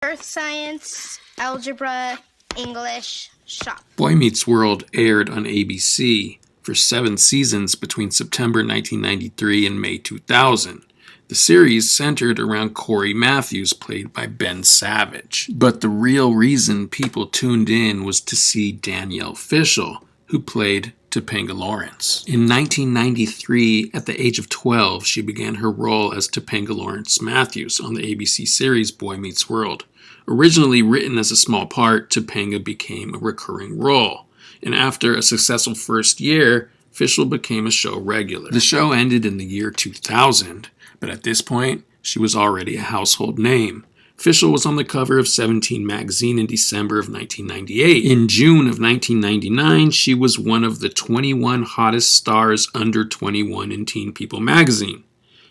Earth science, algebra, English, shop. Boy Meets World aired on ABC for 7 seasons between September 1993 and May 2000. The series centered around Corey Matthews, played by Ben Savage. But the real reason people tuned in was to see Danielle Fishel, who played Topanga Lawrence. In 1993, at the age of 12, she began her role as Topanga Lawrence Matthews on the ABC series Boy Meets World. Originally written as a small part, Topanga became a recurring role, and after a successful first year, Fishel became a show regular. The show ended in the year 2000, but at this point, she was already a household name. Fishel was on the cover of 17 magazine in December of 1998. In June of 1999, she was one of the 21 hottest stars under 21 in Teen People magazine.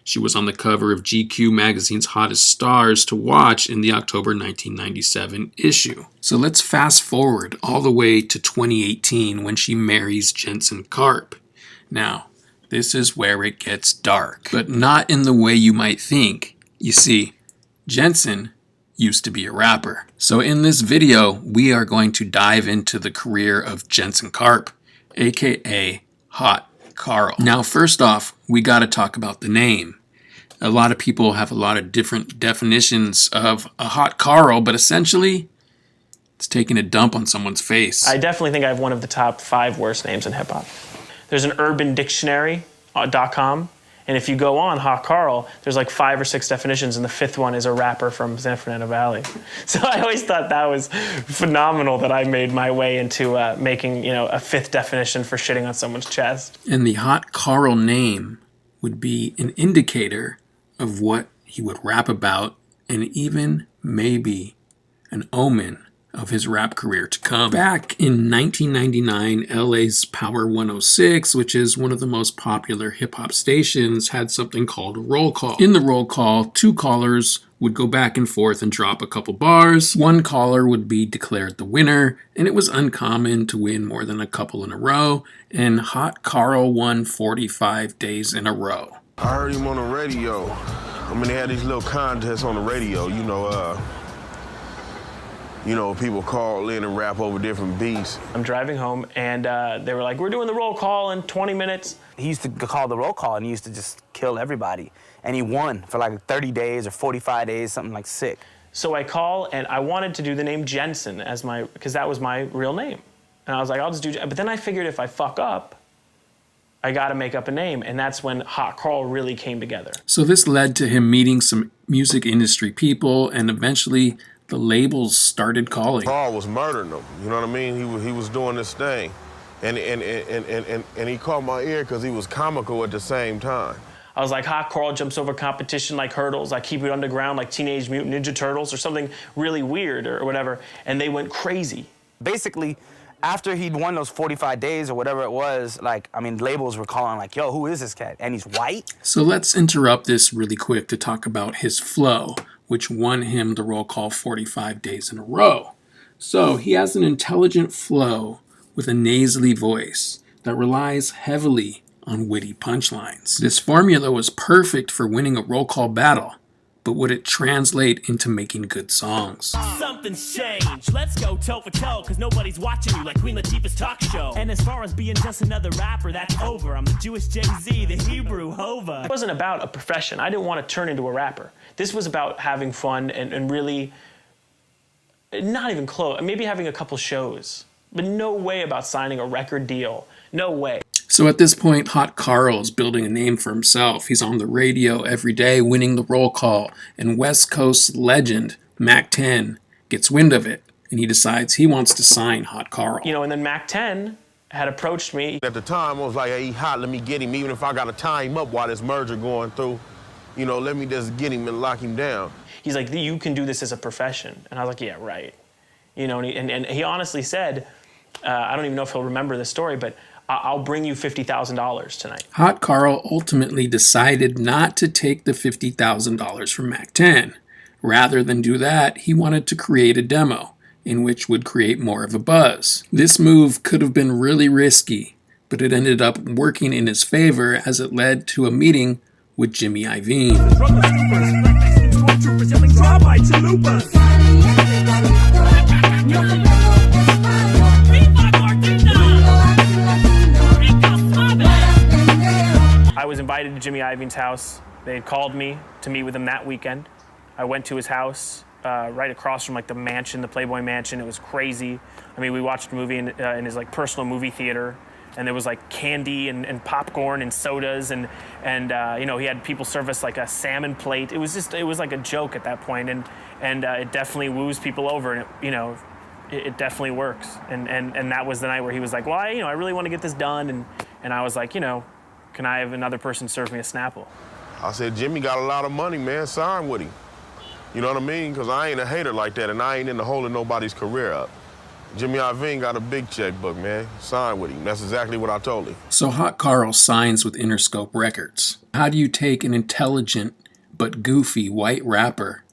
She was on the cover of GQ magazine's Hottest Stars to Watch in the October 1997 issue. So let's fast forward all the way to 2018 when she marries Jensen Karp. Now, this is where it gets dark, but not in the way you might think. You see, Jensen used to be a rapper. So in this video, we are going to dive into the career of Jensen Karp, aka Hot Karl. Now, first off, we gotta talk about the name. A lot of people have a lot of different definitions of a Hot Karl, but essentially, it's taking a dump on someone's face. I definitely think I have one of the top 5 worst names in hip-hop. There's an urbandictionary.com, and if you go on Hot Karl, there's like 5 or 6 definitions, and the 5th one is a rapper from San Fernando Valley. So I always thought that was phenomenal that I made my way into making, a 5th definition for shitting on someone's chest. And the Hot Karl name would be an indicator of what he would rap about, and even maybe an omen of his rap career to come. Back in 1999, LA's Power 106, which is one of the most popular hip-hop stations, had something called a roll call. In the roll call, 2 callers would go back and forth and drop a couple bars. One caller would be declared the winner, and it was uncommon to win more than a couple in a row, and Hot Karl won 45 days in a row. I heard him on the radio. They had these little contests on the radio, people call in and rap over different beats. I'm driving home, and they were like, we're doing the roll call in 20 minutes. He used to call the roll call, and he used to just kill everybody. And he won for like 30 days or 45 days, something like sick. So I call, and I wanted to do the name Jensen because that was my real name. And I was like, I'll just do, but then I figured if I fuck up, I got to make up a name, and that's when Hot Karl really came together. So this led to him meeting some music industry people, and eventually the labels started calling. Karl was murdering them, you know what I mean? He was doing this thing, and he caught my ear because he was comical at the same time. I was like, Hot Karl jumps over competition like hurdles. I keep it underground like Teenage Mutant Ninja Turtles or something really weird or whatever, and they went crazy. Basically, after he'd won those 45 days or whatever it was, labels were calling like, yo, who is this cat? And he's white? So let's interrupt this really quick to talk about his flow, which won him the roll call 45 days in a row. So he has an intelligent flow with a nasally voice that relies heavily on witty punchlines. This formula was perfect for winning a roll call battle, but would it translate into making good songs? Something's changed. Let's go toe for toe, cause nobody's watching you like Queen Latifah's talk show. And as far as being just another rapper, that's over. I'm the Jewish Jay-Z, the Hebrew Hova. It wasn't about a profession. I didn't want to turn into a rapper. This was about having fun and really, not even close, maybe having a couple shows, but no way about signing a record deal. No way. So at this point, Hot Karl is building a name for himself. He's on the radio every day winning the roll call, and West Coast legend Mac 10 gets wind of it, and he decides he wants to sign Hot Karl. And then Mac 10 had approached me. At the time, I was like, hey, he hot, let me get him, even if I got to tie him up while this merger going through. Let me just get him and lock him down. He's like, you can do this as a profession. And I was like, yeah, right. And he honestly said, I don't even know if he'll remember this story, but I'll bring you $50,000 tonight. Hot Karl ultimately decided not to take the $50,000 from Mac 10. Rather than do that, he wanted to create a demo in which would create more of a buzz. This move could have been really risky, but it ended up working in his favor as it led to a meeting with Jimmy Iovine. I was invited to Jimmy Iovine's house. They had called me to meet with him that weekend. I went to his house, right across from like the mansion, the Playboy Mansion. It was crazy. I mean, we watched a movie in his like personal movie theater, and there was like candy and popcorn and sodas, and you know, he had people serve us like a salmon plate. It was like a joke at that point, and it definitely woos people over, and it definitely works. And that was the night where he was like, well, I really want to get this done, and I was like, can I have another person serve me a Snapple? I said, Jimmy got a lot of money, man. Sign with him. You know what I mean? Because I ain't a hater like that, and I ain't into holding nobody's career up. Jimmy Iovine got a big checkbook, man. Sign with him. That's exactly what I told him. So Hot Karl signs with Interscope Records. How do you take an intelligent but goofy white rapper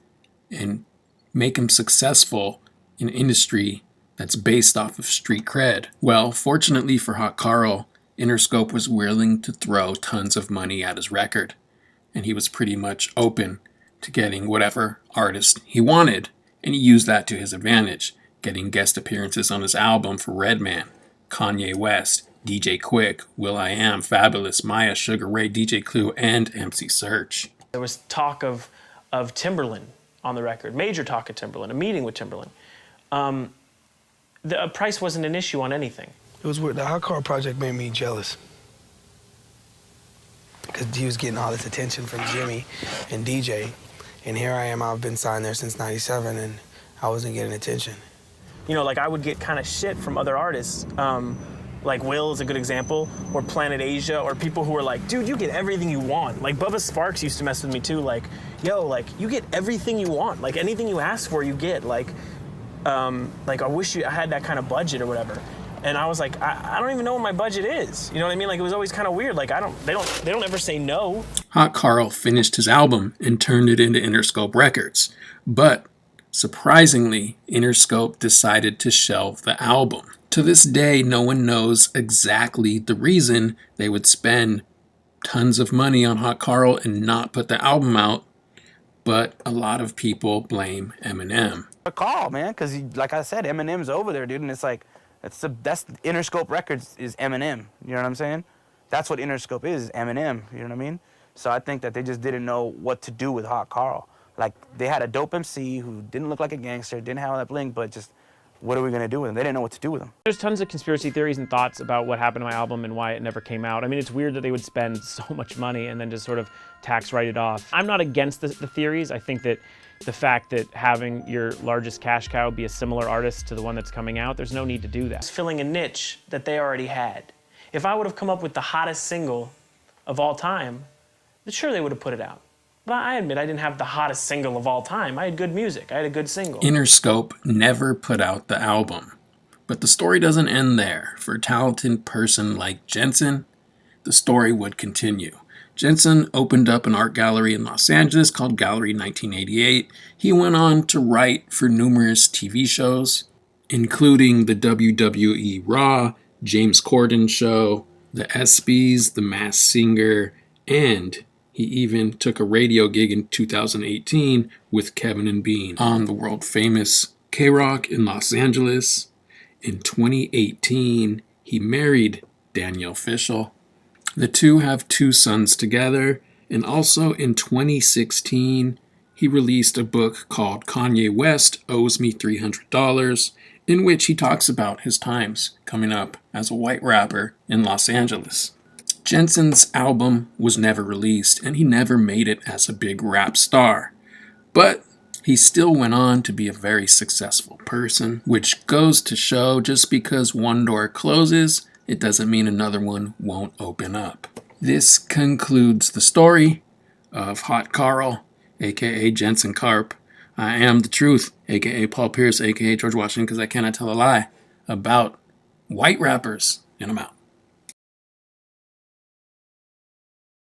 and make him successful in an industry that's based off of street cred? Well, fortunately for Hot Karl, Interscope was willing to throw tons of money at his record, and he was pretty much open to getting whatever artist he wanted, and he used that to his advantage, getting guest appearances on his album for Redman, Kanye West, DJ Quick, Will.i.am, Fabolous, Maya, Sugar Ray, DJ Clue, and MC Search. There was talk of Timberland on the record, major talk of Timberland, a meeting with Timberland. The price wasn't an issue on anything. It was weird. The Hot Karl project made me jealous, because he was getting all this attention from Jimmy and DJ, and here I am, I've been signed there since '97, and I wasn't getting attention. Like I would get kind of shit from other artists, like Will is a good example, or Planet Asia, or people who were like, dude, you get everything you want. Like Bubba Sparxxx used to mess with me too, like, yo, like, you get everything you want. Like, anything you ask for, you get. Like I wish I had that kind of budget or whatever. And I was like, I don't even know what my budget is. You know what I mean? Like, it was always kind of weird. Like, they don't ever say no. Hot Karl finished his album and turned it into Interscope Records. But surprisingly, Interscope decided to shelve the album. To this day, no one knows exactly the reason they would spend tons of money on Hot Karl and not put the album out, but a lot of people blame Eminem. Karl, man, because like I said, Eminem's over there, dude, and it's like, that's Interscope Records is Eminem. You know what I'm saying? That's what Interscope is Eminem. You know what I mean? So I think that they just didn't know what to do with Hot Karl. Like, they had a dope MC who didn't look like a gangster, didn't have all that bling, but just, what are we gonna do with him? They didn't know what to do with him. There's tons of conspiracy theories and thoughts about what happened to my album and why it never came out. I mean, it's weird that they would spend so much money and then just sort of tax write it off. I'm not against the theories. I think that the fact that having your largest cash cow be a similar artist to the one that's coming out, there's no need to do that. It's filling a niche that they already had. If I would have come up with the hottest single of all time, then sure, they would have put it out. But I admit I didn't have the hottest single of all time. I had good music. I had a good single. Interscope never put out the album. But the story doesn't end there. For a talented person like Jensen, the story would continue. Jensen opened up an art gallery in Los Angeles called Gallery 1988. He went on to write for numerous TV shows, including the WWE Raw, James Corden Show, the ESPYs, The Masked Singer, and he even took a radio gig in 2018 with Kevin and Bean on the world-famous K-Rock in Los Angeles. In 2018, he married Danielle Fishel. The two have 2 sons together, and also in 2016, he released a book called Kanye West Owes Me $300, in which he talks about his times coming up as a white rapper in Los Angeles. Jensen's album was never released, and he never made it as a big rap star, but he still went on to be a very successful person, which goes to show just because one door closes, it doesn't mean another one won't open up. This concludes the story of Hot Karl, aka Jensen Karp. I am the truth, aka Paul Pierce, aka George Washington, because I cannot tell a lie about white rappers, and I'm out.